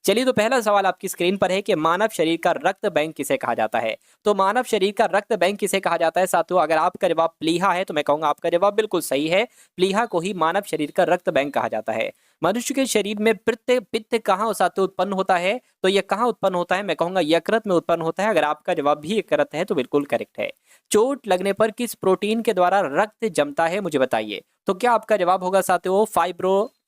चलिए, तो पहला सवाल आपकी स्क्रीन पर है कि मानव शरीर का रक्त बैंक किसे कहा जाता है। तो मानव शरीर का रक्त बैंक किसे कहा जाता है साथियों, अगर आपका जवाब प्लीहा है तो मैं कहूंगा आपका जवाब बिल्कुल सही है। प्लीहा को ही मानव शरीर का रक्त बैंक कहा जाता है। मनुष्य के शरीर में पित्त पित्त कहाँ साथियों उत्पन्न होता है, तो यह कहाँ उत्पन्न होता है, मैं कहूंगा यकृत में उत्पन्न होता है। अगर आपका जवाब भी यकृत है तो बिल्कुल करेक्ट है। चोट लगने पर किस प्रोटीन के द्वारा रक्त जमता है, मुझे बताइए। तो क्या आपका जवाब होगा साथियों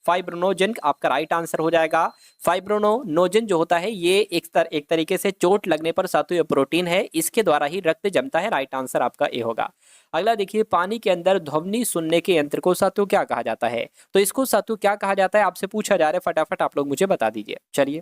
फाइब्रोनोजन, आपका राइट आंसर हो जाएगा। फाइब्रोनोजन जो होता है ये एक तरीके से चोट लगने पर साथियों ये प्रोटीन है, इसके द्वारा ही रक्त जमता है। राइट आंसर आपका ए होगा। अगला देखिए, पानी के अंदर ध्वनि सुनने के यंत्र को साथियों क्या कहा जाता है। तो इसको साथियों क्या कहा जाता है, आपसे पूछा जा रहा है, फटाफट आप लोग मुझे बता दीजिए। चलिए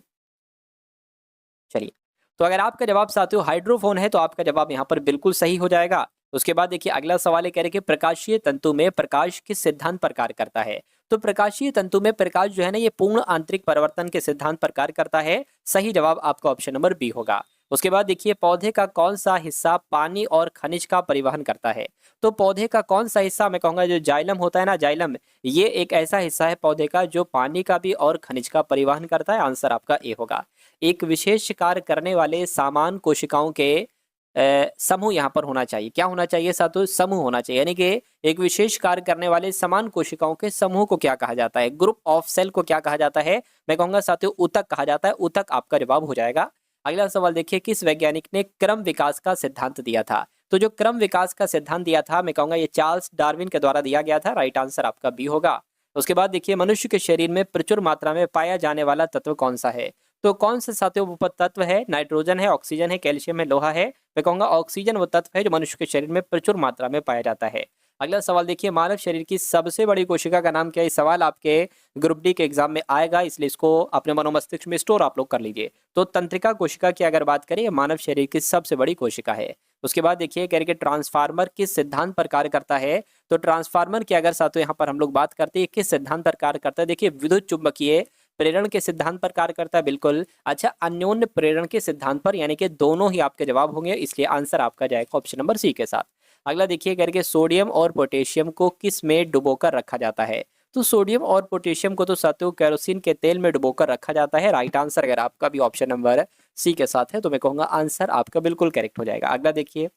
चलिए, तो अगर आपका जवाब साथियों हाइड्रोफोन है तो आपका जवाब यहाँ पर बिल्कुल सही हो जाएगा। उसके बाद देखिए अगला सवाल है, कह रहे कि प्रकाशीय तंतु में प्रकाश किस सिद्धांत पर कार्य करता है। तो प्रकाशीय तंतु में प्रकाश जो है ना ये पूर्ण आंतरिक परिवर्तन के सिद्धांत पर कार्य करता है। सही जवाब आपका ऑप्शन नंबर बी होगा। उसके बाद देखिए, पौधे का कौन सा हिस्सा पानी और खनिज का परिवहन करता है। तो पौधे का कौन सा हिस्सा, मैं कहूंगा जो जाइलम होता है ना, जाइलम, ये एक ऐसा हिस्सा है पौधे का जो पानी का भी और खनिज का परिवहन करता है। आंसर आपका ए होगा। एक विशेष कार्य करने वाले समान कोशिकाओं के समूह यहाँ पर होना चाहिए। क्या होना चाहिए साथियों, समूह होना चाहिए। यानी कि एक विशेष कार्य करने वाले समान कोशिकाओं के समूह को क्या कहा जाता है, ग्रुप ऑफ सेल को क्या कहा जाता है, मैं कहूंगा साथियों ऊतक कहा जाता है। ऊतक आपका जवाब हो जाएगा। अगला सवाल देखिए, किस वैज्ञानिक ने क्रम विकास का सिद्धांत दिया था। तो जो क्रम विकास का सिद्धांत दिया था, मैं कहूंगा ये चार्ल्स डार्विन के द्वारा दिया गया था। राइट आंसर आपका बी होगा। उसके बाद देखिए, मनुष्य के शरीर में प्रचुर मात्रा में पाया जाने वाला तत्व कौन सा है। तो कौन से साथियों वो तत्व है, नाइट्रोजन है, ऑक्सीजन है, कैल्शियम है, लोहा है। मैं कहूंगा ऑक्सीजन वो तत्व है जो मनुष्य के शरीर में प्रचुर मात्रा में पाया जाता है। अगला सवाल देखिए, मानव शरीर की सबसे बड़ी कोशिका का नाम क्या है। ये सवाल आपके ग्रुप डी के एग्जाम में आएगा, इसलिए इसको अपने मनोमस्तिष्क में स्टोर आप लोग कर लीजिए। तो तंत्रिका कोशिका की अगर बात करें, मानव शरीर की सबसे बड़ी कोशिका है। उसके बाद देखिए, कह रहे कि ट्रांसफार्मर किस सिद्धांत पर कार्य करता है। तो ट्रांसफार्मर की अगर साथियों यहाँ पर हम लोग बात करते हैं किस सिद्धांत पर कार्य करता है, देखिए विद्युत चुंबकीय प्रेरण के सिद्धांत पर कार्य करता है। बिल्कुल अच्छा, अन्योन्य प्रेरण के सिद्धांत पर, यानी कि दोनों ही आपके जवाब होंगे, इसलिए आंसर आपका जाएगा ऑप्शन नंबर सी के साथ। अगला देखिए, करके सोडियम और पोटेशियम को किस में डुबोकर रखा जाता है। तो सोडियम और पोटेशियम को तो साथियों केरोसिन के तेल में डुबोकर रखा जाता है। राइट आंसर अगर आपका भी ऑप्शन नंबर सी के साथ है तो मैं कहूंगा आंसर आपका बिल्कुल करेक्ट हो जाएगा। अगला देखिए,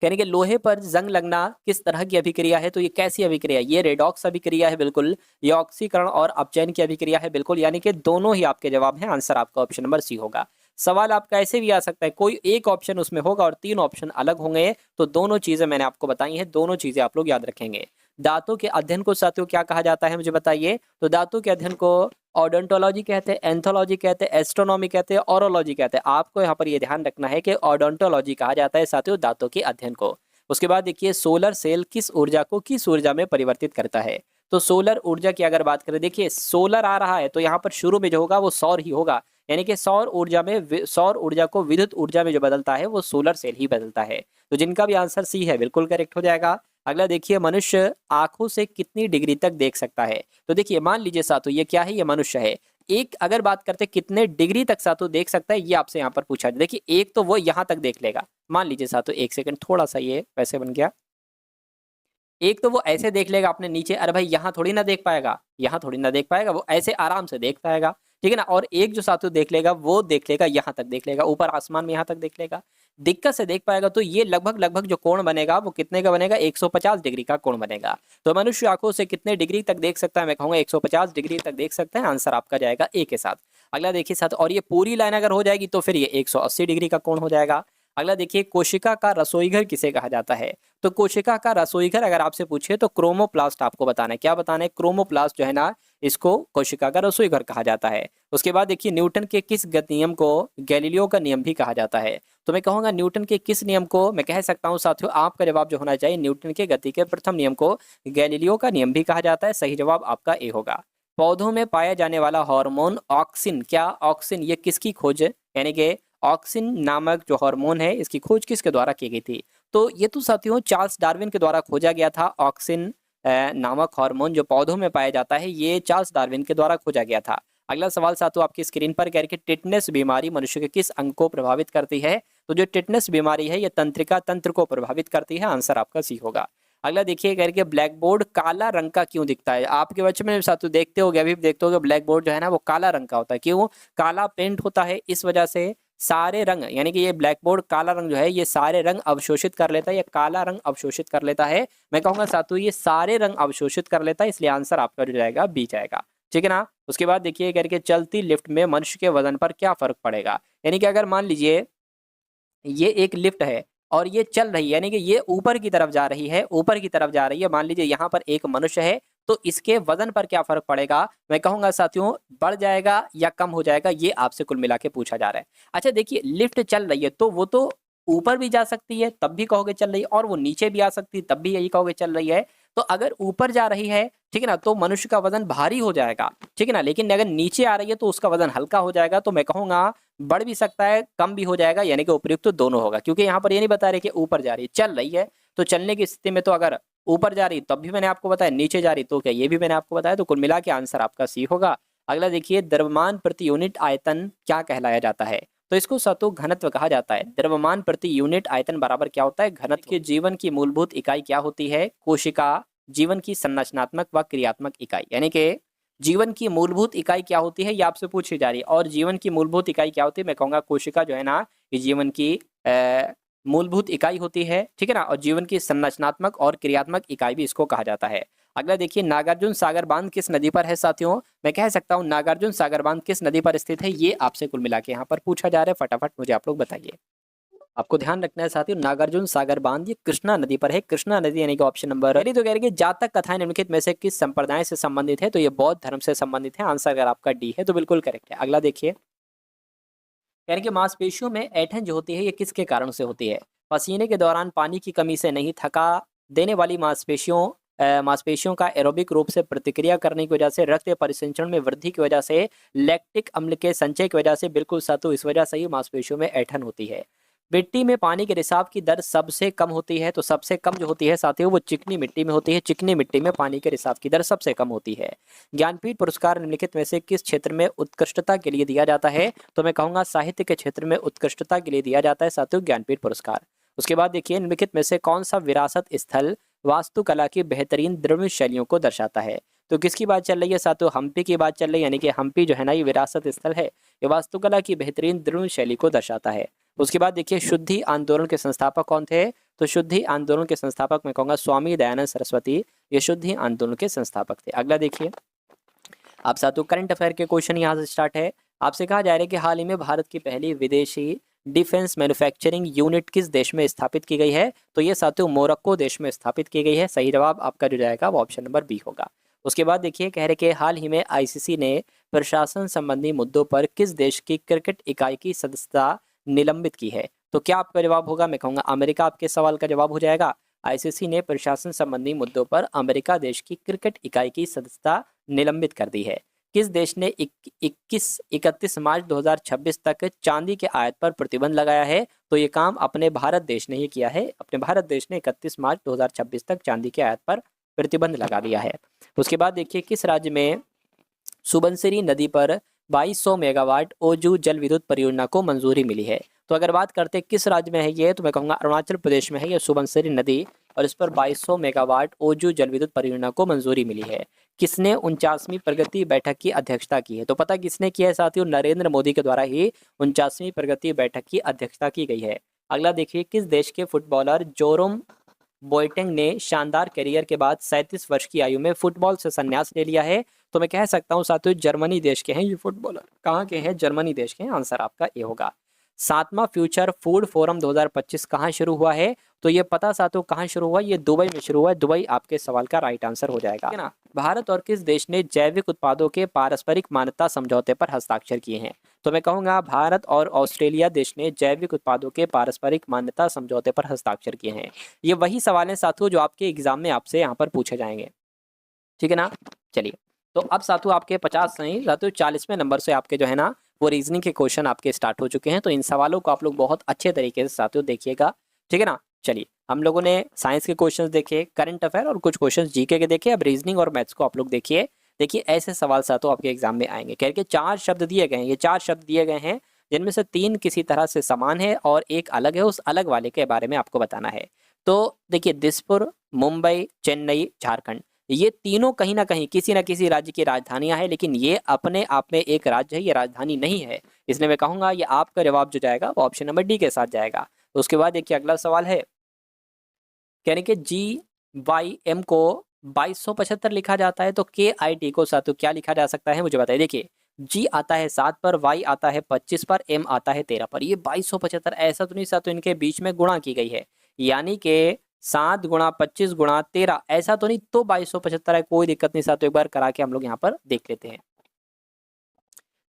यानी कि लोहे पर जंग लगना किस तरह की अभिक्रिया है। तो ये कैसी अभिक्रिया है, ये रेडॉक्स अभिक्रिया है बिल्कुल, ये ऑक्सीकरण और अपचयन की अभिक्रिया है बिल्कुल, यानी कि दोनों ही आपके जवाब हैं। आंसर आपका ऑप्शन नंबर सी होगा। सवाल आपका ऐसे भी आ सकता है, कोई एक ऑप्शन उसमें होगा और तीन ऑप्शन अलग होंगे, तो दोनों चीजें मैंने आपको बताई हैं, दोनों चीजें आप लोग याद रखेंगे। दांतों के अध्ययन को साथियों क्या कहा जाता है, मुझे बताइए। तो दांतों के अध्ययन को ऑडोंटोलॉजी कहते हैं, एंथोलॉजी कहते हैं, एस्ट्रोनॉमी कहते हैं, ऑरोलॉजी कहते हैं। आपको यहाँ पर ये ध्यान रखना है कि ऑडोंटोलॉजी कहा जाता है साथियों दांतों के अध्ययन को। उसके बाद देखिए, सोलर सेल किस ऊर्जा को किस ऊर्जा में परिवर्तित करता है। तो सोलर ऊर्जा की अगर बात करें, देखिए सोलर आ रहा है तो यहाँ पर शुरू में जो होगा वो सौर ही होगा, यानी कि सौर ऊर्जा को विद्युत ऊर्जा में जो बदलता है वो सोलर सेल ही बदलता है। तो जिनका भी आंसर सी है बिल्कुल करेक्ट हो जाएगा। अगला देखिए, मनुष्य आंखों से कितनी डिग्री तक देख सकता है। तो देखिए मान लीजिए साथियों ये क्या है, ये मनुष्य है। एक अगर बात करते कितने डिग्री तक साथियों देख सकता है, ये आपसे यहाँ पर पूछा। देखिए एक तो वो यहाँ तक देख लेगा, मान लीजिए साथियों एक सेकंड थोड़ा सा ये वैसे बन गया। एक तो वो ऐसे देख लेगा अपने नीचे, अरे भाई यहाँ थोड़ी ना देख पाएगा, यहाँ थोड़ी ना देख पाएगा, वो ऐसे आराम से देख पाएगा, ठीक है ना। और एक जो साथियों देख लेगा वो देख लेगा यहाँ तक देख लेगा, ऊपर आसमान में यहाँ तक देख लेगा, दिक्कत से देख पाएगा। तो ये लगभग लगभग जो कोण बनेगा वो कितने का बनेगा, 150 डिग्री का कोण बनेगा। तो मनुष्य आंखों से कितने डिग्री तक देख सकता है, मैं कहूंगा 150 डिग्री तक देख सकता है। आंसर आपका जाएगा ए के साथ। अगला देखिए साथ, और ये पूरी लाइन अगर हो जाएगी तो फिर ये 180 डिग्री का कोण हो जाएगा। अगला देखिए, कोशिका का रसोईघर किसे कहा जाता है। तो कोशिका का रसोईघर अगर आपसे पूछे तो क्रोमोप्लास्ट आपको बताना है। क्या बताना है, क्रोमोप्लास्ट जो है ना इसको कोशिका का रसोईघर कहा जाता है। उसके बाद देखिए, न्यूटन के किस गति नियम को गैलीलियो का नियम भी कहा जाता है। तो मैं कहूंगा न्यूटन के किस नियम को, मैं कह सकता हूं साथियों आपका जवाब जो होना चाहिए, न्यूटन के गति के प्रथम नियम को गैलीलियो का नियम भी कहा जाता है। सही जवाब आपका ए होगा। पौधों में पाया जाने वाला हार्मोन ऑक्सिन, क्या ऑक्सिन ये किसकी खोज, यानी कि ऑक्सिन नामक जो हार्मोन है इसकी खोज किसके द्वारा की गई थी। तो ये तो साथियों चार्ल्स डार्विन के द्वारा खोजा गया था। ऑक्सिन नामक हार्मोन जो पौधों में पाया जाता है ये चार्ल्स डार्विन के द्वारा खोजा गया था। अगला सवाल साथियों आपकी स्क्रीन पर कह रही है, टिटनेस बीमारी मनुष्य के किस अंग को प्रभावित करती है। तो जो टिटनेस बीमारी है ये तंत्रिका तंत्र को प्रभावित करती है। आंसर आपका सी होगा। अगला देखिए करके ब्लैक बोर्ड काला रंग का क्यों दिखता है। आपके बच्चे में साथियों देखते होगे, अभी भी देखते होगे ब्लैक बोर्ड जो है ना वो काला रंग का होता है। क्यों? काला पेंट होता है, इस वजह से सारे रंग, यानी कि ये ब्लैक बोर्ड काला रंग जो है ये सारे रंग अवशोषित कर लेता है, ये काला रंग अवशोषित कर लेता है। मैं कहूंगा साथियों ये सारे रंग अवशोषित कर लेता है, इसलिए आंसर आपका जो जाएगा बी जाएगा। ठीक है ना। उसके बाद देखिए करके चलती लिफ्ट में मनुष्य के वजन पर क्या फर्क पड़ेगा। यानी कि अगर मान लीजिए ये एक लिफ्ट है और ये चल रही है, यानी कि ये ऊपर की तरफ जा रही है, ऊपर की तरफ जा रही है। मान लीजिए यहाँ पर एक मनुष्य है, तो इसके वजन पर क्या फर्क पड़ेगा। मैं कहूंगा साथियों बढ़ जाएगा या कम हो जाएगा, ये आपसे कुल मिला के पूछा जा रहा है। अच्छा देखिए लिफ्ट चल रही है तो वो तो ऊपर भी जा सकती है तब भी कहोगे चल रही है, और वो नीचे भी आ सकती है तब भी यही कहोगे चल रही है। तो अगर ऊपर जा रही है, ठीक है ना, तो मनुष्य का वजन भारी हो जाएगा, ठीक है ना। लेकिन अगर नीचे आ रही है तो उसका वजन हल्का हो जाएगा। तो मैं कहूंगा बढ़ भी सकता है कम भी हो जाएगा, यानी कि उपयुक्त तो दोनों होगा, क्योंकि यहाँ पर ये नहीं बता रहे कि ऊपर जा रही है, चल रही है। तो चलने की स्थिति में तो अगर ऊपर जा रही तब भी मैंने आपको बताया, नीचे जा रही तो क्या, ये भी मैंने आपको बताया। तो कुल मिला के आंसर आपका सी होगा। अगला देखिए द्रव्यमान प्रति यूनिट आयतन क्या कहलाया जाता है। तो इसको सतु घनत्व कहा जाता है। द्रव्यमान प्रति यूनिट आयतन बराबर क्या होता है, घनत्व के। जीवन की मूलभूत इकाई क्या होती है, कोशिका। जीवन की संरचनात्मक व क्रियात्मक इकाई, यानी कि जीवन की मूलभूत इकाई क्या होती है ये आपसे पूछी जा रही है। और जीवन की मूलभूत इकाई क्या होती है, मैं कहूंगा कोशिका जो है ना ये जीवन की मूलभूत इकाई होती है, ठीक है ना। और जीवन की संरचनात्मक और क्रियात्मक इकाई भी इसको कहा जाता है। अगला देखिए नागार्जुन सागर बांध किस नदी पर है साथियों। मैं कह सकता हूँ नागार्जुन सागर बांध किस नदी पर स्थित है, ये आपसे कुल मिला के यहाँ पर पूछा जा रहा है। फटाफट मुझे आप लोग बताइए। आपको ध्यान रखना है साथियों नागार्जुन सागर बांध ये कृष्णा नदी पर है। कृष्णा नदी यानी कि ऑप्शन नंबर तो कह रही है जातक कथाएं निम्नलिखित में से किस संप्रदाय से संबंधित है। तो ये बौद्ध धर्म से संबंधित है। आंसर अगर आपका डी है तो बिल्कुल करेक्ट है। अगला देखिए यानी कि मांसपेशियों में ऐंठन जो होती है ये किसके कारण से होती है। पसीने के दौरान पानी की कमी से नहीं, थका देने वाली मांसपेशियों का एरोबिक रूप से प्रतिक्रिया करने की वजह से, रक्त परिसंचरण में वृद्धि की वजह से, लैक्टिक अम्ल के संचय की वजह से, बिल्कुल सातु इस वजह से ही मांसपेशियों में ऐंठन होती है। मिट्टी में पानी के रिसाव की दर सबसे कम होती है। तो सबसे कम जो होती है साथियों वो चिकनी मिट्टी में होती है। चिकनी मिट्टी में पानी के रिसाव की दर सबसे कम होती है। ज्ञानपीठ पुरस्कार निम्नलिखित में से किस क्षेत्र में उत्कृष्टता के लिए दिया जाता है। तो मैं कहूंगा साहित्य के क्षेत्र में उत्कृष्टता के लिए दिया जाता है साथियों ज्ञानपीठ पुरस्कार। उसके बाद देखिए निम्नलिखित में से कौन सा विरासत स्थल वास्तुकला की बेहतरीन द्रव्य शैलियों को दर्शाता है। तो किसकी बात चल रही है साथियों, हम्पी की बात चल रही है। यानी कि हम्पी जो है ना ये विरासत स्थल है, ये वास्तुकला की बेहतरीन द्रव्य शैली को दर्शाता है। उसके बाद देखिए शुद्धि आंदोलन के संस्थापक कौन थे। तो शुद्धि आंदोलन के संस्थापक मैं कहूंगा स्वामी दयानंद सरस्वती, ये शुद्धि आंदोलन के संस्थापक थे। अगला देखिए आप साथियों करंट अफेयर के क्वेश्चन यहाँ से स्टार्ट है। आपसे कहा जा रहा है कि हाल ही में भारत की पहली विदेशी डिफेंस मैन्युफैक्चरिंग यूनिट किस देश में स्थापित की गई है। तो ये साथियों मोरक्को देश में स्थापित की गई है। सही जवाब आपका जो जाएगा वो ऑप्शन नंबर बी होगा। उसके बाद देखिए कह रहे कि हाल ही में आईसीसी ने प्रशासन संबंधी मुद्दों पर किस देश की क्रिकेट इकाई की सदस्यता निलंबित की है। तो क्या आपका जवाब होगा, मैं कहूंगा अमेरिका आपके सवाल का जवाब हो जाएगा। आईसीसी ने प्रशासन संबंधी मुद्दों पर अमेरिका देश की क्रिकेट इकाई की सदस्यता निलंबित कर दी है। किस देश ने 31 मार्च 2026 तक चांदी के आयात पर प्रतिबंध लगाया है। तो ये काम अपने भारत देश ने ही किया है। अपने भारत देश ने 31 मार्च 2026 तक चांदी के आयात पर प्रतिबंध लगा दिया है। उसके बाद देखिए किस राज्य में सुबनसिरी नदी पर 2200 मेगावाट ओजू जल विद्युत परियोजना को मंजूरी मिली है। तो अगर बात करते हैं किस राज्य में है ये, तो मैं कहूँगा अरुणाचल प्रदेश में है ये सुबनसिरी नदी, और इस पर 2200 मेगावाट ओजू जल विद्युत परियोजना को मंजूरी मिली है। किसने 49वीं प्रगति बैठक की अध्यक्षता की है। तो पता किसने किया है साथियों, नरेंद्र मोदी के द्वारा ही 49वीं प्रगति बैठक की अध्यक्षता की गई है। अगला देखिए किस देश के फुटबॉलर जोरोम बोइटेंग ने शानदार करियर के बाद 37 वर्ष की आयु में फुटबॉल से संन्यास ले लिया है। तो मैं कह सकता हूँ साथियों जर्मनी देश के हैं ये फुटबॉलर। कहाँ के हैं, जर्मनी देश के हैं। आंसर आपका ए होगा। 7वां फ्यूचर फूड फोरम 2025 कहाँ शुरू हुआ है। तो ये पता साथियों कहाँ शुरू हुआ, ये दुबई में शुरू हुआ है। दुबई आपके सवाल का राइट आंसर हो जाएगा, है ना। भारत और किस देश ने जैविक उत्पादों के पारस्परिक मान्यता समझौते पर हस्ताक्षर किए हैं। तो मैं कहूँगा भारत और ऑस्ट्रेलिया देश ने जैविक उत्पादों के पारस्परिक मान्यता समझौते पर हस्ताक्षर किए हैं। ये वही सवाल है साथियों जो आपके एग्जाम में आपसे यहाँ पर पूछे जाएंगे, ठीक है ना। चलिए तो अब साथियों आपके 50 नहीं साथियों 40वें नंबर से आपके जो है ना वो रीजनिंग के क्वेश्चन आपके स्टार्ट हो चुके हैं। तो इन सवालों को आप लोग बहुत अच्छे तरीके से साथियों देखिएगा, ठीक है ना। चलिए हम लोगों ने साइंस के क्वेश्चंस देखे, करंट अफेयर और कुछ क्वेश्चंस जीके के देखे। अब रीजनिंग और मैथ्स को आप लोग देखिए। देखिए ऐसे सवाल साथियों आपके एग्जाम में आएंगे। कह के 4 शब्द दिए गए हैं, ये 4 शब्द दिए गए हैं जिनमें से 3 किसी तरह से समान है और एक अलग है। उस अलग वाले के बारे में आपको बताना है। तो देखिए दिसपुर, मुंबई, चेन्नई, झारखंड, ये तीनों कहीं ना कहीं किसी ना किसी राज्य की राजधानियां हैं, लेकिन ये अपने आप में एक राज्य है, ये राजधानी नहीं है। इसलिए मैं कहूंगा ये आपका जवाब जो जाएगा वो ऑप्शन नंबर डी के साथ जाएगा। उसके बाद देखिए अगला सवाल है, यानी कि GYM को 2275 लिखा जाता है, तो KIT को साथियों क्या लिखा जा सकता है, मुझे बताइए। देखिए G आता है 7 पर, Y आता है 25 पर, M आता है 13 पर। ये 2275 ऐसा तो नहीं साथियों इनके बीच में गुणा की गई है, यानी कि 7 गुणा 25 गुणा 13 ऐसा तो नहीं, तो 2275 है, कोई दिक्कत नहीं साथियों, एक बार करा के हम लोग यहाँ पर देख लेते हैं।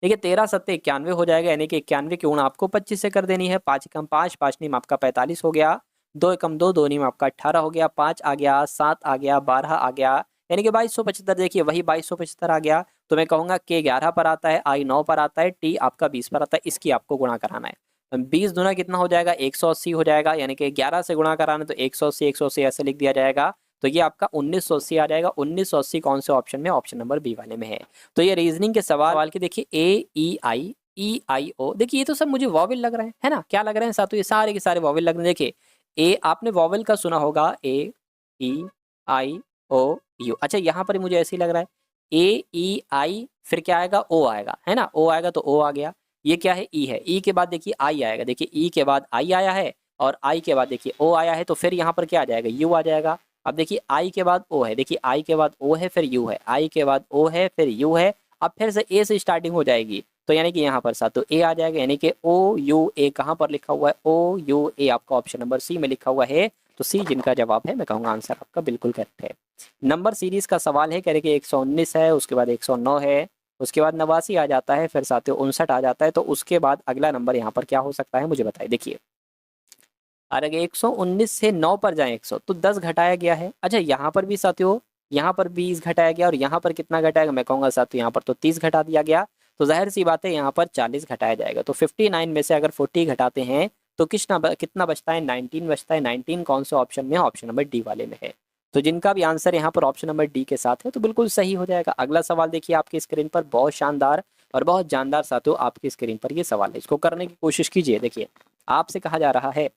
देखिए 13 सत्ते 91 हो जाएगा, यानी कि 91 की गुणा आपको 25 से कर देनी है। 5 एकम 5, 5 नीम आपका 45 हो गया, 2 एकम 2, 2 नीम आपका 18 हो गया, 5 आ गया, 7 आ गया, 12 आ गया, यानी कि 2275। देखिए वही 2275 आ गया, तो मैं कहूंगा K 11 पर आता है, I 9 पर आता है, T आपका 20 पर आता है, इसकी आपको गुणा कराना है। 20 दुना कितना हो जाएगा, 180 हो जाएगा, यानी कि 11 से गुणा कराना तो 180 180 ऐसे लिख दिया जाएगा, तो ये आपका 1980 आ जाएगा। 1980 कौन से ऑप्शन में, ऑप्शन नंबर बी वाले में है। तो ये रीजनिंग के सवाल के देखिए AEI EIO, देखिए ये तो सब मुझे वॉवेल लग रहे हैं, है ना, क्या लग रहे हैं साथियों, ये सारे के सारे वॉवेल लग रहे हैं। देखिए ए आपने वॉवेल का सुना होगा, AEI OU, अच्छा यहाँ पर मुझे ऐसे ही लग रहा है AEI, फिर क्या आएगा, O आएगा, है ना, O आएगा तो O आ गया। ये क्या है, E है, E के बाद देखिए I आएगा, देखिए E के बाद I आया है, और I के बाद देखिए O आया है, तो फिर यहाँ पर क्या आ जाएगा, U आ जाएगा। अब देखिए I के बाद O है, देखिए I के बाद O है, फिर U है, I के बाद O है, फिर U है, अब फिर से A से स्टार्टिंग हो जाएगी, तो यानी कि यहाँ पर साथ तो A आ जाएगा, यानी कि OUA कहाँ पर लिखा हुआ है, OUA आपका ऑप्शन नंबर सी में लिखा हुआ है, तो सी जिनका जवाब है, मैं कहूँगा आंसर आपका बिल्कुल करेक्ट है। नंबर सीरीज का सवाल है, कह रहे कि 119 है, उसके बाद 109 है, उसके बाद 89 आ जाता है, फिर साथियों 59 आ जाता है, तो उसके बाद अगला नंबर यहाँ पर क्या हो सकता है, मुझे बताइए। देखिए अगर 119 से 9 पर जाए 100, तो 10 घटाया गया है। अच्छा यहाँ पर भी साथियों, यहाँ पर 20 घटाया गया, और यहाँ पर कितना घटाएगा, मैं कहूँगा साथियों यहाँ पर तो 30 घटा दिया गया, तो जाहिर सी बात है यहाँ पर 40 घटाया जाएगा। तो 59 में से अगर 40 घटाते हैं तो कितना बचता है, 19 बचता है। 19 कौन से ऑप्शन में, ऑप्शन नंबर डी वाले में है। तो जिनका भी आंसर यहाँ पर ऑप्शन नंबर डी के साथ है तो बिल्कुल सही हो जाएगा। अगला सवाल देखिए आपकी स्क्रीन पर, बहुत शानदार और बहुत जानदार साथियों आपकी स्क्रीन पर ये सवाल है, इसको करने की कोशिश कीजिए। देखिए आपसे कहा जा रहा है,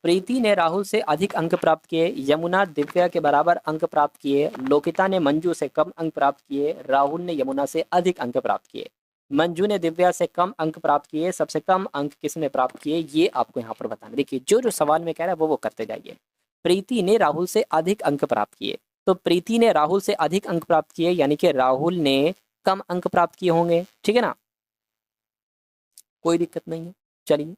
प्रीति ने राहुल से अधिक अंक प्राप्त किए, यमुना दिव्या के बराबर अंक प्राप्त किए, लोकिता ने मंजू से कम अंक प्राप्त किए, राहुल ने यमुना से अधिक अंक प्राप्त किए। मंजू ने दिव्या से कम अंक प्राप्त किए, सबसे कम अंक किसने प्राप्त किए, ये आपको यहाँ पर बताना। देखिए जो जो सवाल में कह रहा है वो करते जाइए। प्रीति ने राहुल से अधिक अंक प्राप्त किए, तो प्रीति ने राहुल से अधिक अंक प्राप्त किए, यानी कि राहुल ने कम अंक प्राप्त किए होंगे, ठीक है ना, कोई दिक्कत नहीं है। चलिए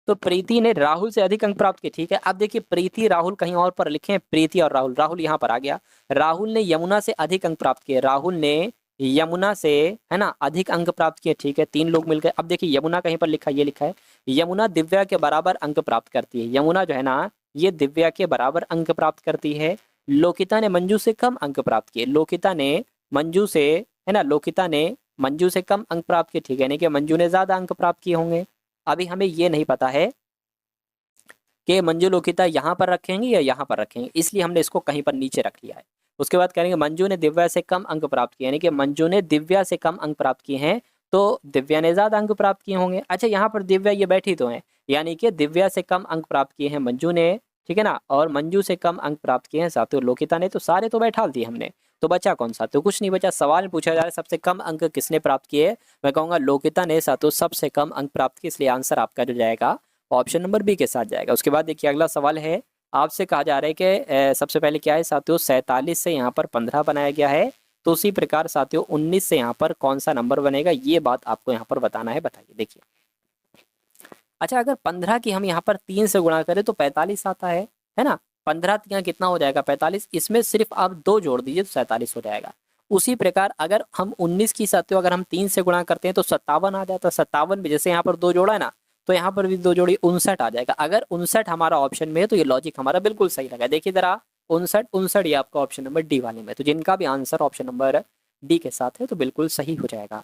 तो प्रीति ने राहुल से अधिक अंक प्राप्त किए, ठीक है। अब देखिए प्रीति राहुल कहीं और पर लिखे हैं, प्रीति और राहुल, राहुल यहाँ पर आ गया। राहुल ने यमुना से अधिक अंक प्राप्त किए, राहुल ने यमुना से, है ना, अधिक अंक प्राप्त किए, ठीक है, 3 लोग मिल गए। अब देखिए यमुना कहीं पर लिखा, ये लिखा है यमुना दिव्या के बराबर अंक प्राप्त करती है, यमुना जो है ना ये दिव्या के बराबर अंक प्राप्त करती है। लोकिता ने मंजू से कम अंक प्राप्त किए, लोकिता ने मंजू से, है ना, लोकिता ने मंजू से कम अंक प्राप्त किए, ठीक है, यानी कि मंजू ने ज्यादा अंक प्राप्त किए होंगे। अभी हमें ये नहीं पता है कि मंजू लोकिता यहाँ पर रखेंगे या यहाँ पर रखेंगे, इसलिए हमने इसको कहीं पर नीचे रख लिया है। उसके बाद कहेंगे मंजू ने दिव्या से कम अंक प्राप्त किए, यानी कि मंजू ने दिव्या से कम अंक प्राप्त किए हैं, तो दिव्या ने ज्यादा अंक प्राप्त किए होंगे। अच्छा यहाँ पर दिव्या ये बैठी तो है, यानी कि दिव्या से कम अंक प्राप्त किए हैं मंजू ने, ठीक है ना, और मंजू से कम अंक प्राप्त किए हैं साथियों लोकिता ने, तो सारे तो बैठा दिए हमने, तो बचा कौन सा, तो कुछ नहीं बचा। सवाल पूछा जा रहा है सबसे कम अंक किसने प्राप्त किए, मैं कहूँगा लोकिता ने साथियों सबसे कम अंक प्राप्त किए, इसलिए आंसर आपका जो जाएगा ऑप्शन नंबर बी के साथ जाएगा। उसके बाद देखिए अगला सवाल है, आपसे कहा जा रहा है कि सबसे पहले क्या है साथियों, 47 से यहाँ पर 15 बनाया गया है, तो उसी प्रकार साथियों 19 से यहाँ पर कौन सा नंबर बनेगा, ये बात आपको यहाँ पर बताना है, बताइए। देखिए अच्छा अगर 15 की हम यहाँ पर 3 से गुणा करें तो 45 आता है ना, 15 यहाँ कितना हो जाएगा 45, इसमें सिर्फ आप 2 जोड़ दीजिए तो 47 हो जाएगा। उसी प्रकार अगर हम 19 की साथियों अगर हम 3 से गुणा करते हैं तो 57 आ जाता है, 57 भी जैसे यहाँ पर 2 जोड़ा है ना, तो यहाँ पर भी 2 जोड़ी 59 आ जाएगा। अगर 59 हमारा ऑप्शन में है तो ये लॉजिक हमारा बिल्कुल सही लगा। देखिए जरा 59 ये आपका ऑप्शन नंबर डी वाले में, तो जिनका भी आंसर ऑप्शन नंबर डी के साथ है तो बिल्कुल सही हो जाएगा।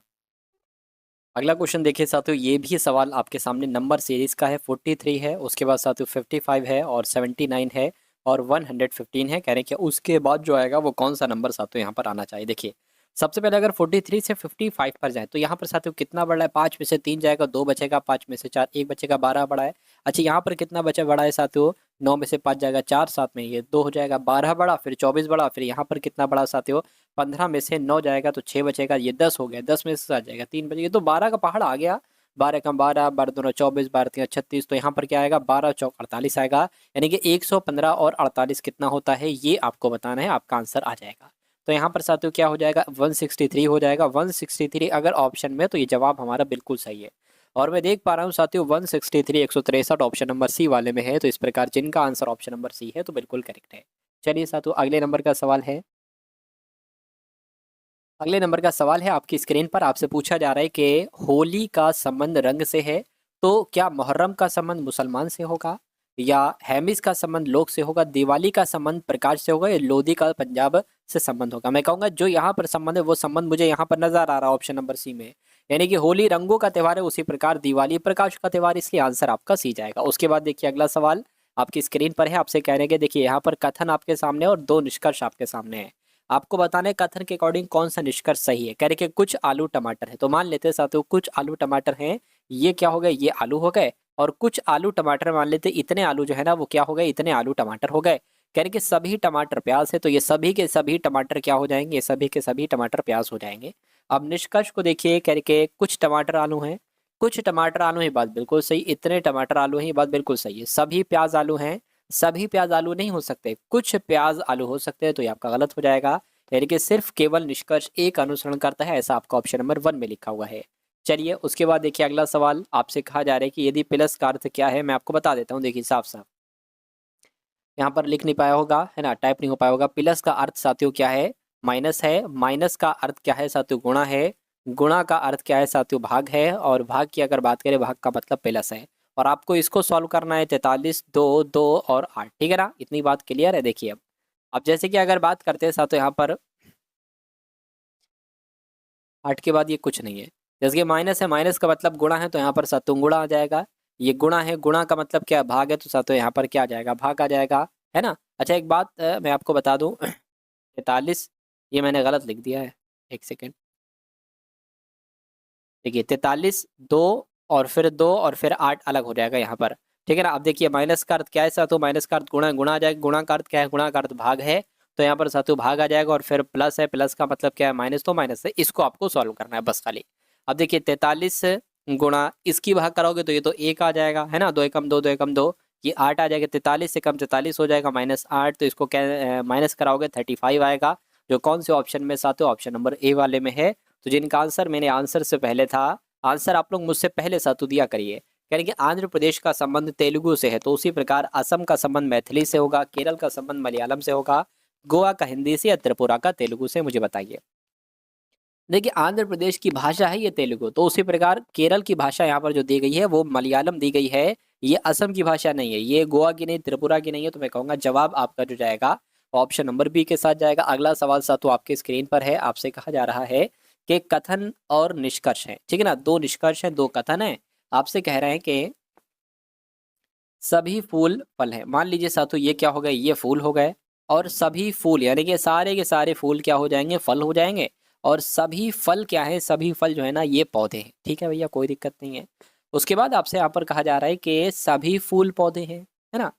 अगला क्वेश्चन देखिए साथियों, ये भी सवाल आपके सामने नंबर सीरीज का है, 43 है, उसके बाद साथियों 55 है, और 79 है, और 115 है। कह रहे हैं कि उसके बाद जो आएगा वो कौन सा नंबर साथियों यहाँ पर आना चाहिए। देखिए सबसे पहले अगर 43 से 55 पर जाए तो यहाँ पर साथियों कितना बढ़ा है, 5 में से 3 जाएगा, 2 बचेगा, 5 में से 4 1 बचेगा, 12 बढ़ा है। अच्छा यहाँ पर कितना बचा बड़ा है साथियों, 9 में से 5 जाएगा 4, 7 में ये 2 हो जाएगा, 12 बड़ा, फिर 24 बड़ा, फिर यहाँ पर कितना बड़ा साथियों, 15 में से 9 जाएगा तो 6 बचेगा, ये 10 हो गया, 10 में से 7 जाएगा 3 बचेगा, तो 12 का पहाड़ आ गया। 12 कम 12, 12 दोनों 24, 12 3 36, तो यहाँ पर क्या आएगा 12 चौक 48 आएगा। यानी कि 115 और 48 कितना होता है ये आपको बताना है, आपका आंसर आ जाएगा। तो यहाँ पर साथियों क्या हो जाएगा 163 हो जाएगा, 163 अगर ऑप्शन में, तो ये जवाब हमारा बिल्कुल सही है। और मैं देख पा रहा हूँ साथियों 163 163 ऑप्शन नंबर सी वाले में है, तो इस प्रकार जिनका आंसर ऑप्शन नंबर सी है तो बिल्कुल करेक्ट है। चलिए साथियों अगले नंबर का सवाल है। अगले नंबर का सवाल है आपकी स्क्रीन पर, आपसे पूछा जा रहा है कि होली का संबंध रंग से है, तो क्या मुहर्रम का संबंध मुसलमान से होगा, या हैमिस का संबंध लोग से होगा, दिवाली का संबंध प्रकाश से होगा, या लोधी का पंजाब से संबंध होगा। मैं कहूँगा जो यहाँ पर संबंध है वो संबंध मुझे यहाँ पर नजर आ रहा है ऑप्शन नंबर सी में, यानी कि होली रंगों का त्यौहार है, उसी प्रकार दिवाली प्रकाश का त्यौहार, इसलिए आंसर आपका सी जाएगा। उसके बाद देखिए अगला सवाल आपकी स्क्रीन पर है, आपसे कहने के देखिए यहाँ पर कथन आपके सामने और 2 निष्कर्ष आपके सामने है। आपको बताना है कथन के अकॉर्डिंग कौन सा निष्कर्ष सही है। कह रहे कि कुछ आलू टमाटर है, तो मान लेते हैं साथियों कुछ आलू टमाटर हैं, ये क्या हो गए ये आलू हो गए, और कुछ आलू टमाटर मान लेते इतने आलू जो है ना वो क्या हो गए इतने आलू टमाटर हो गए। कह रहे कि सभी टमाटर प्याज है, तो ये सभी के सभी टमाटर क्या हो जाएंगे, ये सभी के सभी टमाटर प्याज हो जाएंगे। अब निष्कर्ष को देखिए, कह रहे कि कुछ टमाटर आलू हैं, कुछ टमाटर आलू है, बात बिल्कुल सही, इतने टमाटर आलू हैं, बात बिल्कुल सही है। सभी प्याज आलू हैं, सभी प्याज आलू नहीं हो सकते, कुछ प्याज आलू हो सकते हैं, तो ये आपका गलत हो जाएगा। यानी कि सिर्फ केवल निष्कर्ष एक अनुसरण करता है, ऐसा आपका ऑप्शन नंबर 1 में लिखा हुआ है। चलिए उसके बाद देखिए अगला सवाल आपसे कहा जा रहा है कि यदि प्लस का अर्थ क्या है, मैं आपको बता देता हूँ। देखिए साफ साफ यहाँ पर लिख नहीं पाया होगा है ना, टाइप नहीं हो पाया होगा। प्लस का अर्थ साथियों क्या है, माइनस है, माइनस का अर्थ क्या है साथियों, गुणा है, गुणा का अर्थ क्या है साथियों, भाग है, और भाग की अगर बात करें भाग का मतलब प्लस है। और आपको इसको सॉल्व करना है 43 2 2 और 8, ठीक है ना, इतनी बात क्लियर है। देखिए अब जैसे कि अगर बात करते हैं साथियों यहाँ पर 8 के बाद ये कुछ नहीं है, जैसे कि माइनस है, माइनस का मतलब गुणा है, तो यहाँ पर सातों गुणा आ जाएगा। ये गुणा है, गुणा का मतलब क्या भाग है, तो सातों यहाँ पर क्या आ जाएगा भाग आ जाएगा, है ना। अच्छा एक बात मैं आपको बता दूं 43 ये मैंने गलत लिख दिया है, एक सेकेंड। देखिए 43 2 और फिर 2 और फिर 8 अलग हो जाएगा यहाँ पर, ठीक है ना। अब देखिए माइनस का अर्थ क्या है सातों, माइनस का अर्थ गुणा, गुणा आ जाएगा, गुणा का अर्थ क्या है, गुणा का अर्थ भाग है, तो यहाँ पर सातों भाग आ जाएगा। और फिर प्लस है, प्लस का मतलब क्या है माइनस, तो माइनस है, इसको आपको सॉल्व करना है बस खाली। अब देखिए 43 गुणा इसकी भाग कराओगे तो ये तो 1 आ जाएगा, है ना, 2 एकम 2 2 एकम 2, ये 8 आ जाएगा, 43 से कम 43 हो जाएगा, -8, तो इसको क्या माइनस कराओगे 35 आएगा, जो कौन से ऑप्शन में सातों ऑप्शन नंबर ए वाले में है। तो जिनका आंसर मैंने आंसर से पहले था, आंसर आप लोग मुझसे पहले सातु दिया करिए। यानी कि आंध्र प्रदेश का संबंध तेलुगु से है, तो उसी प्रकार असम का संबंध मैथिली से होगा, केरल का संबंध मलयालम से होगा, गोवा का हिंदी से, या त्रिपुरा का तेलुगु से, मुझे बताइए। देखिए आंध्र प्रदेश की भाषा है ये तेलुगु, तो उसी प्रकार केरल की भाषा यहाँ पर जो दी गई है वो मलयालम दी गई है, ये असम की भाषा नहीं है, ये गोवा की नहीं, त्रिपुरा की नहीं है। तो मैं कहूँगा जवाब आपका जो जाएगा ऑप्शन नंबर बी के साथ जाएगा। अगला सवाल साथ आपके स्क्रीन पर है, आपसे कहा जा रहा है कि कथन और निष्कर्ष है, ठीक है ना, 2 निष्कर्ष है 2 कथन है। आपसे कह रहे हैं कि सभी फूल फल है, मान लीजिए साथों ये क्या हो गए, ये फूल हो गए, और सभी फूल यानी कि सारे के सारे फूल क्या हो जाएंगे, फल हो जाएंगे। और सभी फल क्या है, सभी फल जो है ना ये पौधे हैं, ठीक है भैया कोई दिक्कत नहीं है। उसके बाद आपसे यहाँ पर कहा जा रहा है कि सभी फूल पौधे हैं, है ना,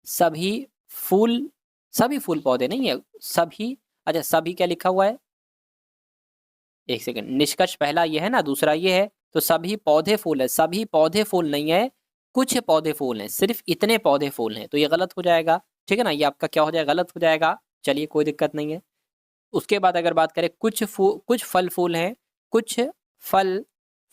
सभी फूल, सभी फूल पौधे नहीं है, सभी, अच्छा सभी क्या लिखा हुआ है, एक सेकंड, निष्कर्ष पहला ये है ना, दूसरा ये है, तो सभी पौधे फूल है, सभी पौधे फूल नहीं है, कुछ पौधे फूल हैं, सिर्फ इतने पौधे फूल हैं, तो ये गलत हो जाएगा, ठीक है ना, ये आपका क्या हो जाएगा, गलत हो जाएगा। चलिए कोई दिक्कत नहीं है। उसके बाद अगर बात करें कुछ फल फूल हैं, कुछ फल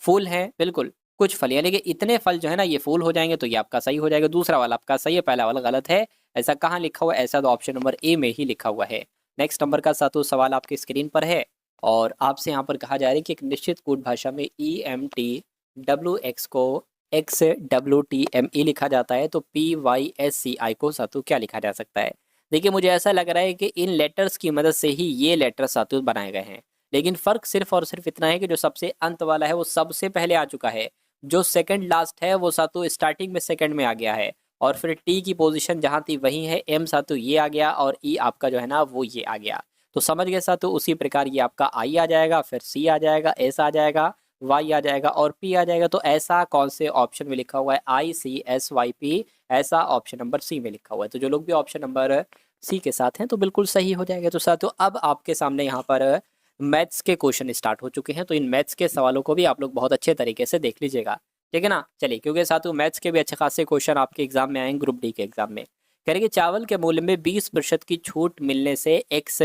फूल हैं, बिल्कुल कुछ फल, यानी कि इतने फल जो है ना ये फूल हो जाएंगे, तो ये आपका सही हो जाएगा। दूसरा वाला आपका सही है, पहला वाला गलत है। ऐसा कहाँ लिखा हुआ है, ऐसा तो ऑप्शन नंबर ए में ही लिखा हुआ है। नेक्स्ट नंबर का सातों सवाल आपकी स्क्रीन पर है, और आपसे यहाँ पर कहा जा रहा है कि एक निश्चित कूट भाषा में EMTWX को XWTME लिखा जाता है, तो PYSCI को सातों क्या लिखा जा सकता है। देखिए मुझे ऐसा लग रहा है कि इन लेटर्स की मदद से ही ये लेटर सातों बनाए गए हैं, लेकिन फ़र्क सिर्फ और सिर्फ इतना है कि जो सबसे अंत वाला है वो सबसे पहले आ चुका है, जो सेकंड लास्ट है वो सातों स्टार्टिंग में सेकंड में आ गया है, और फिर टी की पोजीशन जहाँ थी वही है, एम सातों ये आ गया, और ई आपका जो है ना वो ये आ गया। तो समझ गए सातों, उसी प्रकार ये आपका आई आ जाएगा, फिर सी आ जाएगा, एस आ जाएगा, वाई आ जाएगा और पी आ जाएगा। तो ऐसा कौन से ऑप्शन में लिखा हुआ है? ICSYP, ऐसा ऑप्शन नंबर सी में लिखा हुआ है। तो जो लोग भी ऑप्शन नंबर सी के साथ हैं तो बिल्कुल सही हो जाएगा। तो साथियों अब आपके सामने यहाँ पर मैथ्स के क्वेश्चन स्टार्ट हो चुके हैं, तो इन मैथ्स के सवालों को भी आप लोग बहुत अच्छे तरीके से देख लीजिएगा, ठीक है ना। चलिए, क्योंकि साथियों मैथ्स के भी अच्छे खासे क्वेश्चन आपके एग्जाम में आएंगे, ग्रुप डी के एग्जाम में। करेंगे चावल के मूल्य में 20% की छूट मिलने से एक्स,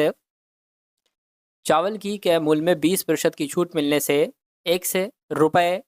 चावल की के मूल्य में 20% की छूट मिलने से एक्स रुपए,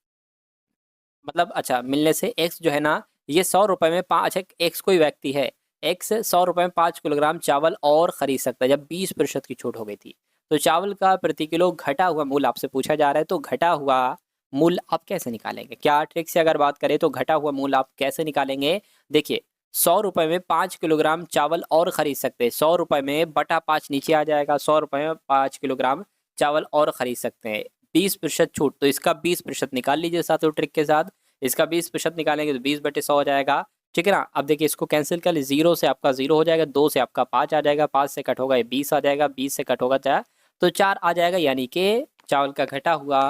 मतलब अच्छा मिलने से एक्स जो है ना, ये 100 रुपए में पाँच, अच्छा एक्स कोई व्यक्ति है, एक्स 100 रुपए में 5 किलोग्राम चावल और खरीद सकता है जब 20% की छूट हो गई थी। तो चावल का प्रति किलो घटा हुआ मूल्य आपसे पूछा जा रहा है, तो घटा हुआ मूल्य आप कैसे निकालेंगे? क्या ट्रिक से अगर बात करें तो घटा हुआ मूल्य आप कैसे निकालेंगे? देखिए 100 रुपए में 5 किलोग्राम चावल और खरीद सकते हैं, 100 रुपए में बटा 5 नीचे आ जाएगा, 100 रुपए में 5 किलोग्राम चावल और खरीद सकते हैं, 20% छूट, तो इसका 20% निकाल लीजिए साथियों ट्रिक के साथ। इसका 20% निकालेंगे तो 20/100 हो जाएगा, ठीक है ना। अब देखिए इसको कैंसिल कर लीजिए, 0 से आपका 0 हो जाएगा, 2 से आपका 5 आ जाएगा, 5 से कट होगा ये 20 आ जाएगा, 20 से कट होगा तो 4 आ जाएगा, यानी कि चावल का घटा हुआ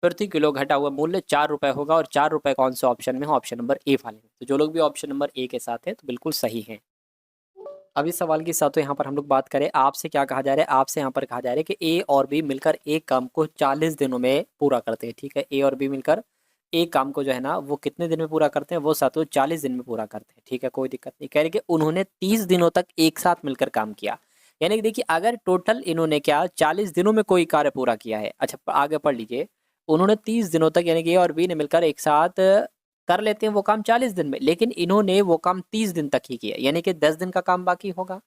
प्रति किलो घटा हुआ मूल्य 4 रुपए होगा। और 4 रुपए कौन से ऑप्शन में? ऑप्शन नंबर ए वाले में। तो जो लोग भी ऑप्शन नंबर ए के साथ हैं तो बिल्कुल सही है। अब इस सवाल के साथ तो यहाँ पर हम लोग बात करें, आपसे क्या कहा जा रहा है? आपसे यहाँ पर कहा जा रहा है कि ए और बी मिलकर एक काम को 40 दिनों में पूरा करते हैं, ठीक है। ए और बी मिलकर एक काम को जो है ना वो कितने दिन में पूरा करते हैं? वो साथियों 40 दिन में पूरा करते हैं, ठीक है, कोई दिक्कत नहीं। कह रहे कि उन्होंने 30 दिनों तक एक साथ मिलकर काम किया, यानी कि देखिए अगर टोटल इन्होंने क्या 40 दिनों में कोई कार्य पूरा किया है, अच्छा आगे पढ़ लीजिए, उन्होंने 30 दिनों तक, यानी कि ए और बी ने मिलकर एक साथ कर लेते हैं वो काम 40 दिन में, लेकिन इन्होंने वो काम 30 दिन तक ही किया, यानी कि 10 दिन का काम बाकी होगा।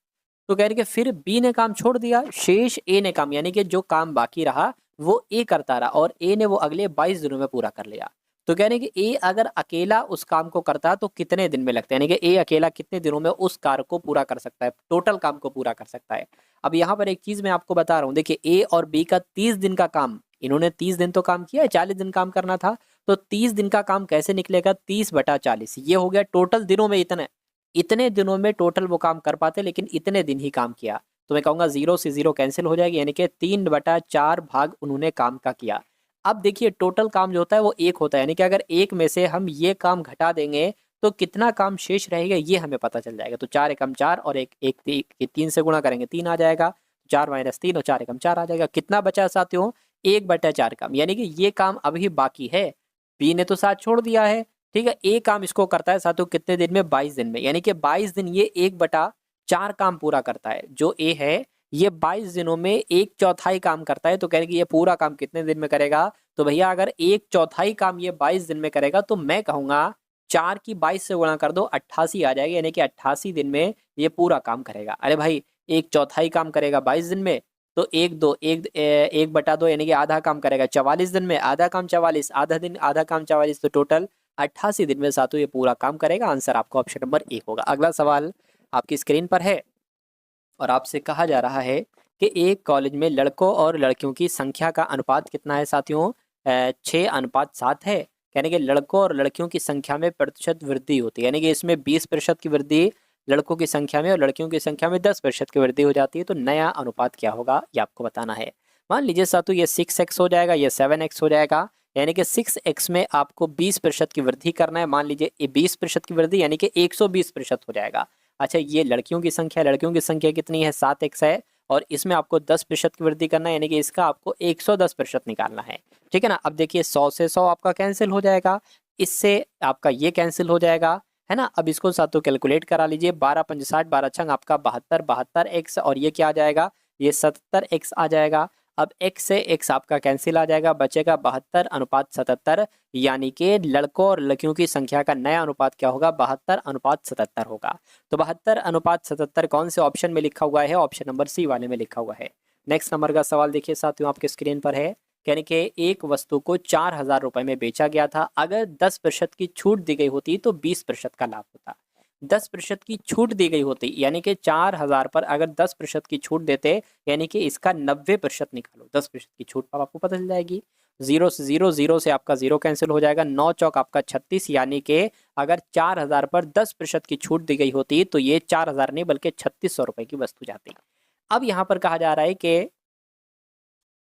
तो कह रहे कि फिर बी ने काम छोड़ दिया, शेष ए ने काम, यानी कि जो काम बाकी रहा वो ए करता रहा और ए ने वो अगले 22 दिनों में पूरा कर लिया। तो कह रहे कि ए अगर अकेला उस काम को करता तो कितने दिन में लगता है, यानी कि ए अकेला कितने दिनों में उस कार्य को पूरा कर सकता है, टोटल काम को पूरा कर सकता है। अब यहाँ पर एक चीज मैं आपको बता रहा हूँ, देखिए ए और बी का 30 दिन का काम, इन्होंने 30 दिन तो काम किया है, 40 दिन काम करना था, तो 30 दिन का काम कैसे निकलेगा? 30/40, ये हो गया टोटल दिनों में इतने, इतने दिनों में टोटल वो काम कर पाते, लेकिन इतने दिन ही काम किया। तो मैं कहूंगा 0 से 0 कैंसिल हो जाएगी, यानी कि 3/4 भाग उन्होंने काम का किया। अब देखिए टोटल काम जो होता है वो एक होता है, यानी कि अगर एक में से हम ये काम घटा देंगे तो कितना काम शेष रहेगा ये हमें पता चल जाएगा। तो 4 एकम 4 और एक 3 से गुणा करेंगे 3 आ जाएगा, 4 - 3 और 4 एकम 4 आ जाएगा। कितना बचा साथियों? 1/4 काम, यानी कि ये काम अभी बाकी है, बी ने तो साथ छोड़ दिया है, ठीक है। ए काम इसको करता है साथियों कितने दिन में? 22 दिन में, यानी कि 22 दिन ये 1/4 काम पूरा करता है। जो ए है ये 22 दिनों में 1/4 काम करता है, तो कह रहे कि ये पूरा काम कितने दिन में करेगा? तो भैया अगर 1/4 काम ये 22 दिन में करेगा तो मैं कहूंगा 4 की 22 से गुणा कर दो, 88 आ जाएगा, यानी कि 88 दिन में ये पूरा काम करेगा। अरे भाई 1/4 काम करेगा 22 दिन में, तो 1/2 यानी कि आधा काम करेगा 44 दिन में, आधा काम 44, आधा दिन आधा काम 44, तो टोटल 88 दिन में सातों ये पूरा काम करेगा। आंसर आपको ऑप्शन नंबर ए होगा। अगला सवाल आपकी स्क्रीन पर है और आपसे कहा जा रहा है कि एक कॉलेज में लड़कों और लड़कियों की संख्या का अनुपात कितना है साथियों? 6:7 है। यानी कि लड़कों और लड़कियों की संख्या में प्रतिशत वृद्धि होती है, यानी कि इसमें 20% की वृद्धि लड़कों की संख्या में और लड़कियों की संख्या में 10% की वृद्धि हो जाती है। तो नया अनुपात क्या होगा ये आपको बताना है। मान लीजिए साथियों ये 6x हो जाएगा, ये 7x हो जाएगा, यानी कि 6x में आपको 20% की वृद्धि करना है। मान लीजिए ये 20% की वृद्धि यानी कि 120% हो जाएगा। अच्छा ये लड़कियों की संख्या कितनी है? 7x है, और इसमें आपको 10% की वृद्धि करना है, यानी कि इसका आपको 110% निकालना है, ठीक है ना। अब देखिए 100 से 100 आपका कैंसिल हो जाएगा, इससे आपका ये कैंसिल हो जाएगा, है ना। अब इसको साथ तो कैलकुलेट करा लीजिए, 12×5 = 60, 12 छंग आपका 72x, और ये क्या आ जाएगा? ये 77x आ जाएगा। अब x से x आपका कैंसिल आ जाएगा, बचेगा 72:77, यानी कि लड़कों और लड़कियों की संख्या का नया अनुपात क्या होगा? 72:77 होगा। तो 72:77 कौन से ऑप्शन में लिखा हुआ है? ऑप्शन नंबर सी वाले में लिखा हुआ है। नेक्स्ट नंबर का सवाल देखिए साथियों आपके स्क्रीन पर है, यानी कि एक वस्तु को 4000 रुपए में बेचा गया था, अगर 10% की छूट दी गई होती तो 20% का लाभ होता। 10% की छूट दी गई होती, यानी कि 4000 पर अगर 10% की छूट देते, यानी कि इसका 90% निकालो, 10% की छूट पर आपको पता चल जाएगी। 0 से 0, 0 से आपका 0 कैंसिल हो जाएगा, 9 चौक आपका 36, यानी कि अगर 4000 पर 10% की छूट दी गई होती तो ये 4000 नहीं बल्कि 3600 रुपए की वस्तु जाती। अब यहाँ पर कहा जा रहा है कि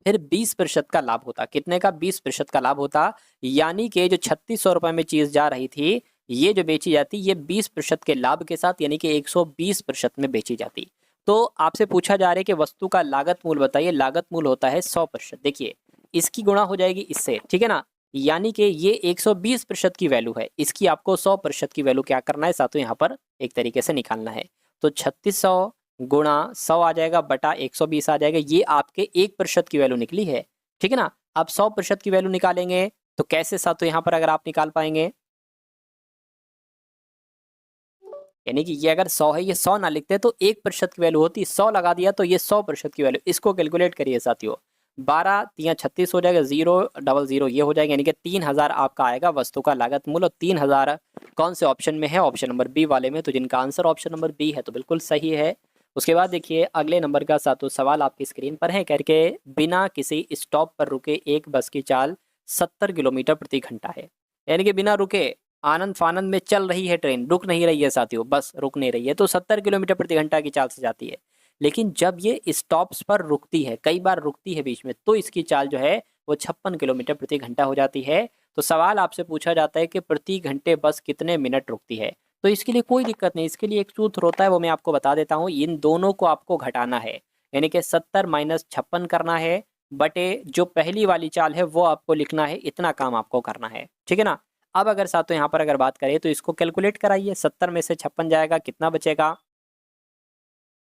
फिर 20% का लाभ होता। कितने का? 20% का लाभ होता। यानी कि जो 3600 रुपए में चीज जा रही थी, ये जो बेची जाती, ये 20% के लाभ के साथ यानी कि 120% में बेची जाती। तो आपसे पूछा जा रहा है कि वस्तु का लागत मूल्य बताइए। लागत मूल्य होता है 100%। देखिए इसकी गुणा हो जाएगी इससे, ठीक है ना। यानी कि ये 120% की वैल्यू है, इसकी आपको 100% की वैल्यू क्या करना है साथियों, यहाँ पर एक तरीके से निकालना है। तो 3600 गुणा 100 आ जाएगा बटा 120 आ जाएगा। ये आपके 1% की वैल्यू निकली है, ठीक है ना। अब 100% की वैल्यू निकालेंगे तो कैसे साथियों, यहाँ पर अगर आप निकाल पाएंगे, यानी कि ये अगर 100 है, ये 100 ना लिखते तो 1% की वैल्यू होती, 100 लगा दिया तो ये 100% की वैल्यू। इसको कैलकुलेट करिए साथियों, 12 तिया 36 हो जाएगा, 000 ये हो जाएगा, यानी कि 3000 आपका आएगा वस्तु का लागत मूल्य। 3000 कौन से ऑप्शन में है? ऑप्शन नंबर बी वाले में। तो जिनका आंसर ऑप्शन नंबर बी है तो बिल्कुल सही है। उसके बाद देखिए अगले नंबर का सातों सवाल आपकी स्क्रीन पर है, करके बिना किसी स्टॉप पर रुके एक बस की चाल 70 किलोमीटर प्रति घंटा है। यानी कि बिना रुके आनंद फानंद में चल रही है ट्रेन, रुक नहीं रही है साथियों, बस रुक नहीं रही है, तो 70 किलोमीटर प्रति घंटा की चाल से जाती है। लेकिन जब ये स्टॉप्स पर रुकती है, कई बार रुकती है बीच में, तो इसकी चाल जो है वो 56 किलोमीटर प्रति घंटा हो जाती है। तो सवाल आपसे पूछा जाता है कि प्रति घंटे बस कितने मिनट रुकती है। तो इसके लिए कोई दिक्कत नहीं, इसके लिए एक सूत्र होता है, वो मैं आपको बता देता हूँ। इन दोनों को आपको घटाना है, यानी कि 70 माइनस 56 करना है, बटे जो पहली वाली चाल है वो आपको लिखना है। इतना काम आपको करना है, ठीक है ना। अब अगर साथियों यहाँ पर अगर बात करें तो इसको कैलकुलेट कराइए। 70 में से 56 जाएगा, कितना बचेगा?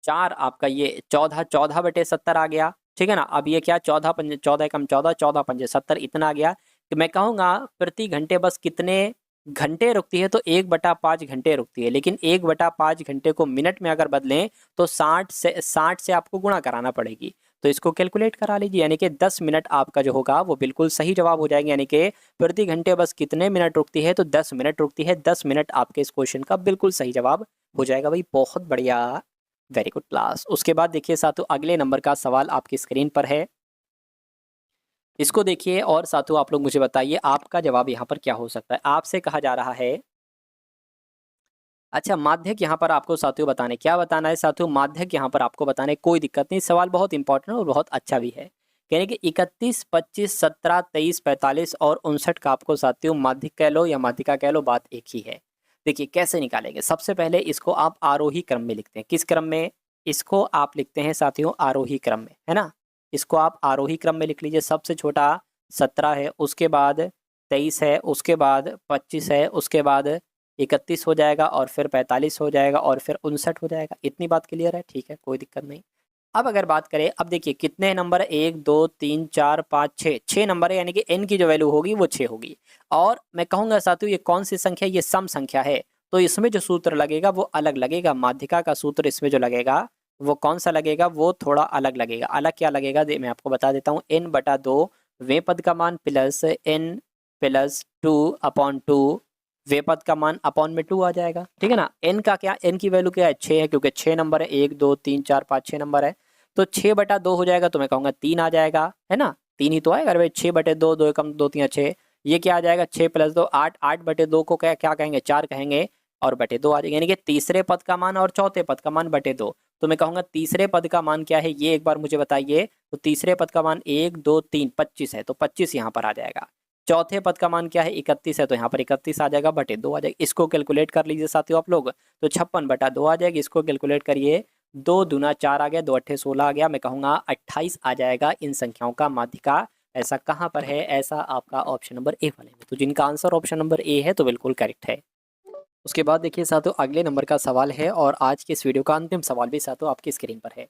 4 आपका ये 14, 14 बटे 70 आ गया, ठीक है ना। अब ये क्या, 14 पंजे 14 कम 14, 14 पंजे 70, इतना आ गया। तो मैं कहूँगा प्रति घंटे बस कितने घंटे रुकती है, तो 1/5 घंटे रुकती है। लेकिन 1/5 घंटे को मिनट में अगर बदलें तो 60 से आपको गुणा कराना पड़ेगी। तो इसको कैलकुलेट करा लीजिए, यानी कि 10 मिनट आपका जो होगा वो बिल्कुल सही जवाब हो जाएंगे। यानी कि प्रति घंटे बस कितने मिनट रुकती है, तो 10 मिनट रुकती है। 10 मिनट आपके इस क्वेश्चन का बिल्कुल सही जवाब हो जाएगा भाई, बहुत बढ़िया, वेरी गुड क्लास। उसके बाद देखिए साथियों अगले नंबर का सवाल आपकी स्क्रीन पर है, इसको देखिए और साथियों आप लोग मुझे बताइए आपका जवाब यहाँ पर क्या हो सकता है। आपसे कहा जा रहा है, अच्छा माध्यक यहाँ पर आपको साथियों बताने, क्या बताना है साथियों? माध्यक यहाँ पर आपको बताने, कोई दिक्कत नहीं, सवाल बहुत इंपॉर्टेंट और बहुत अच्छा भी है। कहने कि 31, 25, 17, 23, 45 और 59 का आपको साथियों माध्यक कह लो या माध्यिका कह लो, बात एक ही है। देखिए कैसे निकालेंगे, सबसे पहले इसको आप आरोही क्रम में लिखते हैं। किस क्रम में? इसको आप लिखते हैं साथियों आरोही क्रम में, है ना। इसको आप आरोही क्रम में लिख लीजिए। सबसे छोटा 17 है, उसके बाद 23 है, उसके बाद 25 है, उसके बाद 31 हो जाएगा और फिर 45 हो जाएगा और फिर 59 हो जाएगा। इतनी बात क्लियर है? ठीक है, कोई दिक्कत नहीं। अब अगर बात करें, अब देखिए कितने नंबर है, 1 2 3 4 5 6, 6 नंबर है, यानी कि n की जो वैल्यू होगी वो 6 होगी। और मैं कहूँगा साथियों ये कौन सी संख्या, ये सम संख्या है, तो इसमें जो सूत्र लगेगा वो अलग लगेगा। माध्यिका का सूत्र इसमें जो लगेगा वो कौन सा लगेगा, वो थोड़ा अलग लगेगा। अलग क्या लगेगा, मैं आपको बता देता हूँ। n/2 वे पद का मान प्लस n प्लस 2/2 वे पद का मान अपॉन में 2 आ जाएगा, ठीक है ना। n का क्या, n की वैल्यू क्या है, 6 है, क्योंकि 6 नंबर है, 1 2 3 4 5 6 नंबर है, तो 6/2 हो जाएगा, तो मैं कहूँगा 3 आ जाएगा, है ना। 3 ही तो आएगा भाई, 6/2, 2 एकम 2 3 6, ये क्या आ जाएगा, 6 + 2 8, 8/2 को क्या क्या कहेंगे, 4 कहेंगे, और बटे 2 आ जाएगा, यानी कि तीसरे पद का मान और चौथे पद का मान बटे 2। तो मैं कहूँगा तीसरे पद का मान क्या है, ये एक बार मुझे बताइए। तो तीसरे पद का मान 1 2 3 25 है, तो 25 यहाँ पर आ जाएगा। चौथे पद का मान क्या है, 31 है, तो यहाँ पर 31 आ जाएगा, बटे 2 आ जाएगा। इसको कैलकुलेट कर लीजिए साथियों आप लोग, तो 56/2 आ जाएगी। इसको कैलकुलेट करिए, 2 दूना 4 आ गया, 2 अट्ठे 16 आ गया, मैं कहूँगा 28 आ जाएगा इन संख्याओं का माध्यिका। ऐसा कहाँ पर है, ऐसा आपका ऑप्शन नंबर ए वाले में। तो जिनका आंसर ऑप्शन नंबर ए है तो बिल्कुल करेक्ट है। उसके बाद देखिए साथियों अगले नंबर का सवाल है, और आज के इस वीडियो का अंतिम सवाल भी साथियों आपकी स्क्रीन पर है।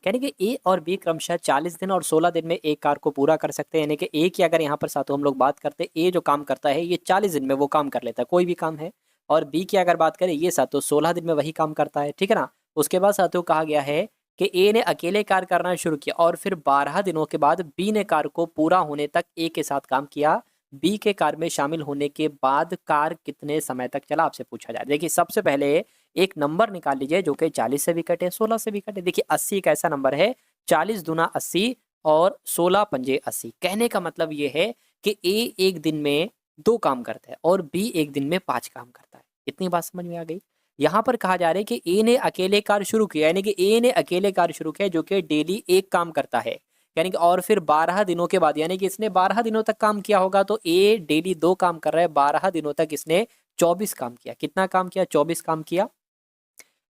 यानी कि ए और बी क्रमशः 40 दिन और 16 दिन में एक कार्य को पूरा कर सकते हैं। यानी कि ए की अगर यहाँ पर साथियों हम लोग बात करते हैं, ए जो काम करता है ये 40 दिन में वो काम कर लेता है, कोई भी काम है। और बी की अगर बात करें, ये साथियों 16 दिन में वही काम करता है, ठीक है ना। उसके बाद साथियों कहा गया है कि ए ने अकेले कार्य करना शुरू किया और फिर 12 दिनों के बाद बी ने कार्य को पूरा होने तक ए के साथ काम किया। बी के कार्य में शामिल होने के बाद कार्य कितने समय तक चला, आपसे पूछा जाए। देखिए सबसे पहले एक नंबर निकाल लीजिए जो कि 40 से भी कटे, 16 से भी कटे। देखिए 80 एक ऐसा नंबर है, 40 दूना 80 और 16 पंजे 80। कहने का मतलब ये है कि ए एक दिन में 2 काम करता है और बी एक दिन में 5 काम करता है। इतनी बात समझ में आ गई। यहाँ पर कहा जा रहा है कि ए ने अकेले कार्य शुरू किया, यानी कि ए ने अकेले कार्य शुरू किया जो कि डेली एक काम करता है। यानी कि और फिर 12 दिनों के बाद, यानी कि इसने 12 दिनों तक काम किया होगा, तो ए डेली 2 काम कर रहा है, 12 दिनों तक इसने 24 काम किया। कितना काम किया? 24 काम किया।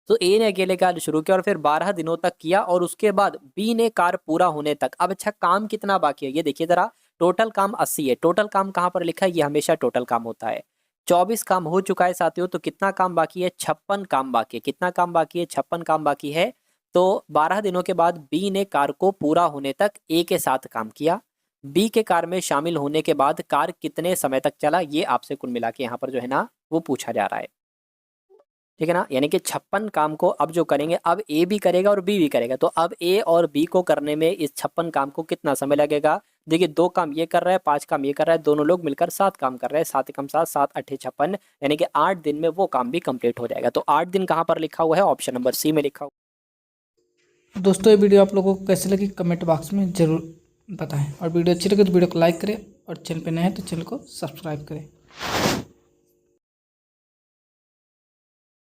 तो ए ने अकेले कार्य शुरू किया और फिर 12 दिनों तक किया, और उसके बाद बी ने कार्य पूरा होने तक। अब अच्छा, काम कितना बाकी है ये देखिए जरा। टोटल काम 80 है। टोटल काम कहाँ पर लिखा है? ये हमेशा टोटल काम होता है। 24 काम हो चुका है साथियों, तो कितना काम बाकी है? 56 काम बाकी है। कितना काम बाकी है? 56 काम बाकी है। तो 12 दिनों के बाद बी ने कार्य को पूरा होने तक ए के साथ काम किया। बी के कार्य में शामिल होने के बाद कार्य कितने समय तक चला, ये आपसे कुल मिला के यहाँ पर जो है ना वो पूछा जा रहा है। ठीक है ना, यानी कि 56 काम को अब जो करेंगे, अब ए भी करेगा और बी भी करेगा, तो अब ए और बी को करने में इस 56 काम को कितना समय लगेगा? देखिए 2 काम ये कर रहा है, 5 काम ये कर रहा है, दोनों लोग मिलकर 7 काम कर रहे हैं। 7 कम 7, 7 8 56, यानी कि 8 दिन में वो काम भी कंप्लीट हो जाएगा। तो 8 दिन कहाँ पर लिखा हुआ है? ऑप्शन नंबर सी में लिखा हुआ। दोस्तों ये वीडियो आप लोगों को कैसे लगी कमेंट बॉक्स में ज़रूर बताएं, और वीडियो अच्छी लगे तो वीडियो को लाइक करें, और चैनल पे नए हैं तो चैनल को सब्सक्राइब करें।